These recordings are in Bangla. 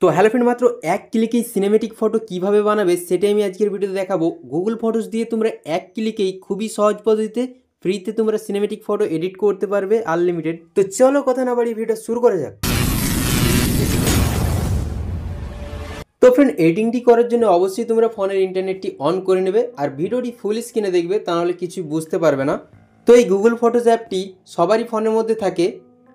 তো হ্যালো ফ্রেন্ড, মাত্র এক ক্লিকেই সিনেমেটিক ফটো কিভাবে বানাবে সেটাই আমি আজকের ভিডিওতে দেখাবো। গুগল ফটোস দিয়ে তোমরা এক ক্লিকেই খুবই সহজ পদ্ধতিতে ফ্রিতে তোমরা সিনেমেটিক ফটো এডিট করতে পারবে আনলিমিটেড। তো চলো কথা না বাড়িয়ে ভিডিও শুরু করা যাক। তো ফ্রেন্ড, এডিটিংটি করার জন্য অবশ্যই তোমরা ফোনের ইন্টারনেটটি অন করে নেবে আর ভিডিওটি ফুল স্ক্রিনে দেখবে, তাহলে কিছু বুঝতে পারবে না। তো এই গুগল ফটোস অ্যাপটি সবারই ফোনের মধ্যে থাকে।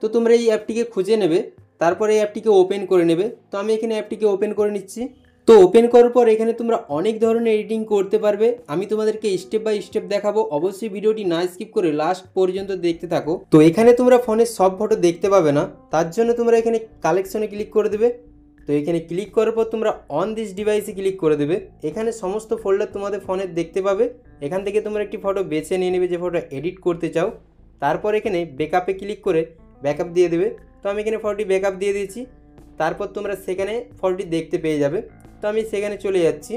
তো তোমরা এই অ্যাপটিকে খুঁজে নেবে, তারপরে এই অ্যাপটিকে ওপেন করে নেবে। তো আমি এখানে অ্যাপটিকে ওপেন করে নিচ্ছি। তো ওপেন করার পর এখানে তোমরা অনেক ধরনের এডিটিং করতে পারবে। আমি তোমাদেরকে স্টেপ বাই স্টেপ দেখাবো, অবশ্যই ভিডিওটি না স্কিপ করে লাস্ট পর্যন্ত দেখতে থাকো। তো এখানে তোমরা ফোনের সব ফটো দেখতে পাবে না, তার জন্য তোমরা এখানে কালেকশনে ক্লিক করে দেবে। তো এখানে ক্লিক করার পর তোমরা অন দিস ডিভাইসে ক্লিক করে দেবে। এখানে সমস্ত ফোল্ডার তোমাদের ফোনে দেখতে পাবে। এখান থেকে তোমরা একটি ফটো বেছে নিয়ে নেবে যে ফটো এডিট করতে চাও। তারপর এখানে ব্যাকআপে ক্লিক করে ব্যাকআপ দিয়ে দেবে। তো আমি এখানে ফটোটি ব্যাকআপ দিয়ে দিয়েছি। তারপর তোমরা সেখানে ফটোটি দেখতে পেয়ে যাবে। তো আমি সেখানে চলে যাচ্ছি।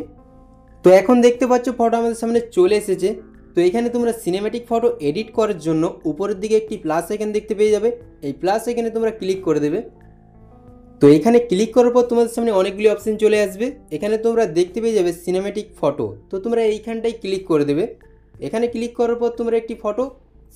তো এখন দেখতে পাচ্ছ ফটো আমাদের সামনে চলে এসেছে। তো এখানে তোমরা সিনেমেটিক ফটো এডিট করার জন্য উপরের দিকে একটি প্লাস আইকন দেখতে পেয়ে যাবে। এই প্লাস আইকনে তোমরা ক্লিক করে দেবে। তো এখানে ক্লিক করার পর তোমাদের সামনে অনেকগুলি অপশন চলে আসবে। এখানে তোমরা দেখতে পেয়ে যাবে সিনেমেটিক ফটো। তো তোমরা এইখানটায় ক্লিক করে দেবে। এখানে ক্লিক করার পর তোমরা একটি ফটো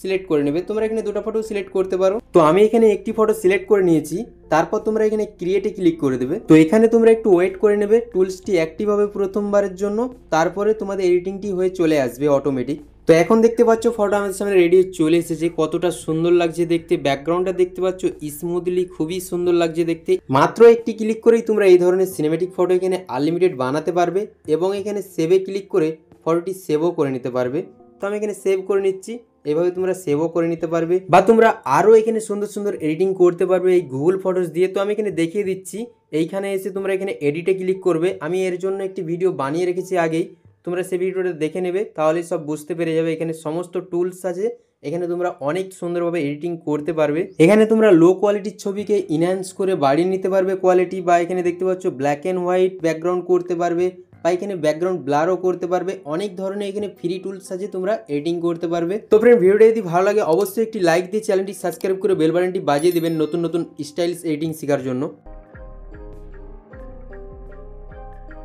সিলেক্ট করে নেবে। তোমরা এখানে দুটো ফটো সিলেক্ট করতে পারো। তো আমি এখানে একটি ফটো সিলেক্ট করে নিয়েছি। তারপর তোমরা এখানে ক্রিয়েটে ক্লিক করে দেবে। তো এখানে তোমরা একটু ওয়েট করে নেবে, টুলসটি অ্যাক্টিভ হবে প্রথমবারের জন্য। তারপরে তোমাদের এডিটিংটি হয়ে চলে আসবে অটোমেটিক। তো এখন দেখতে পাচ্ছ ফটো আমাদের সামনে রেডি হয়ে চলে এসেছে। কতটা সুন্দর লাগছে দেখতে, ব্যাকগ্রাউন্ডটা দেখতে পাচ্ছ স্মুথলি, খুবই সুন্দর লাগছে দেখতে। মাত্র একটি ক্লিক করেই তোমরা এই ধরনের সিনেমেটিক ফটো এখানে আনলিমিটেড বানাতে পারবে এবং এখানে সেভে ক্লিক করে ফটোটি সেভও করে নিতে পারবে। তো আমি এখানে সেভ করে নিচ্ছি। এভাবে তোমরা সেভও করে নিতে পারবে বা তোমরা আরও এখানে সুন্দর সুন্দর এডিটিং করতে পারবে এই গুগল ফটোস দিয়ে। তো আমি এখানে দেখিয়ে দিচ্ছি। এইখানে এসে তোমরা এখানে এডিটে ক্লিক করবে। আমি এর জন্য একটি ভিডিও বানিয়ে রেখেছি আগেই, তোমরা সেই ভিডিওটা দেখে নেবে, তাহলেই সব বুঝতে পেরে যাবে। এখানে সমস্ত টুলস আছে, এখানে তোমরা অনেক সুন্দরভাবে এডিটিং করতে পারবে। এখানে তোমরা লো কোয়ালিটির ছবিকে ইনহ্যান্স করে বাড়িয়ে নিতে পারবে কোয়ালিটি, বা এখানে দেখতে পাচ্ছ ব্ল্যাক অ্যান্ড হোয়াইট ব্যাকগ্রাউন্ড করতে পারবে, বা এখানে ব্যাকগ্রাউন্ড ব্লারও করতে পারবে। অনেক ধরনের এখানে ফ্রি টুলস আছে, তোমরা এডিটিং করতে পারবে। তো ফ্রেন্ড, ভিডিওটা যদি ভালো লাগে অবশ্যই একটি লাইক দিয়ে চ্যানেলটি সাবস্ক্রাইব করে বেল বাটনটি বাজিয়ে দেবেন নতুন নতুন স্টাইলস এডিটিং শেখার জন্য।